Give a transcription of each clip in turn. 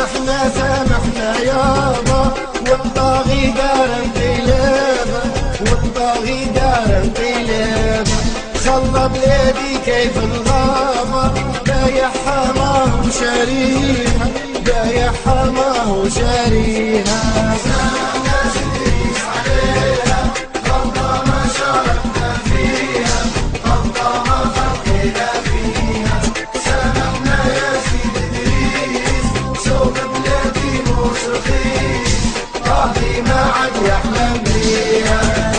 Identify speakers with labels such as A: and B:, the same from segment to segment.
A: سامحنا يابا، والطاغي دار انقلابه، والطاغي دار انقلابه. خلى بلادي كيف الغابة، بايعها ما هو شاريها، بايعها ما هو شاريها. ما عاد يحلم بيها.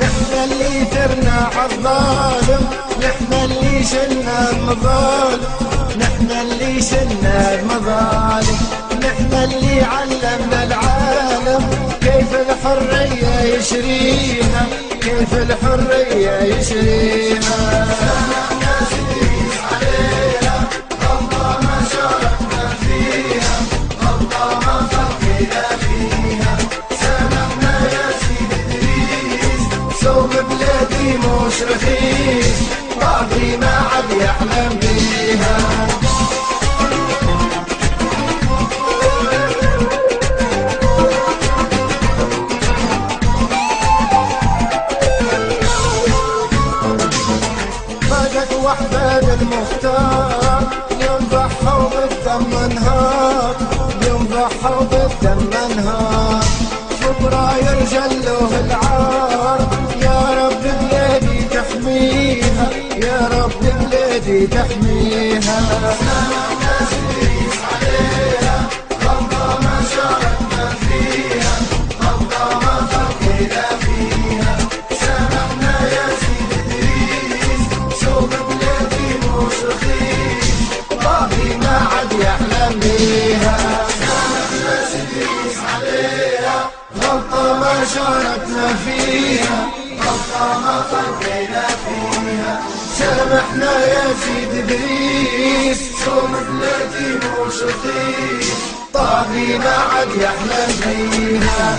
A: نحن اللي ثرنا عالظالم، نحن اللي شلنا المظالم، نحن اللي شلنا المظالم، نحن اللي علمنا العالم كيف الحرية يشريها، كيف الحرية يشريها. سامحنا سيدي عليها، غلطة ما شاركنا فيها، غلطة ما فرقنا فيها. سامحنا يا سيدي إدريس، سوق بلادي مش رخيص، طاغي ما عاد يحلم بيها. وحدة المختار يوم ضحوا بالدم نهار، يوم ضحوا بالدم نهار. فبراير جلوه العار، يا رب بلادي تحميها، يا رب بلادي تحميها. سامحنا سيدي عليها، غلطة ما شاركنا فيها، غلطة ما فرقنا فيها. سامحنا يا سيدي إدريس، سوق طاغي ما عاد يحلم بيها. سامحنا سيدي عليها، غلطة ما شاركنا فيها، غلطة ما فرقنا فيها. سامحنا يا سيدي إدريس، سوق بلادي مش رخيص، طاغي ما عاد يحلم بيها.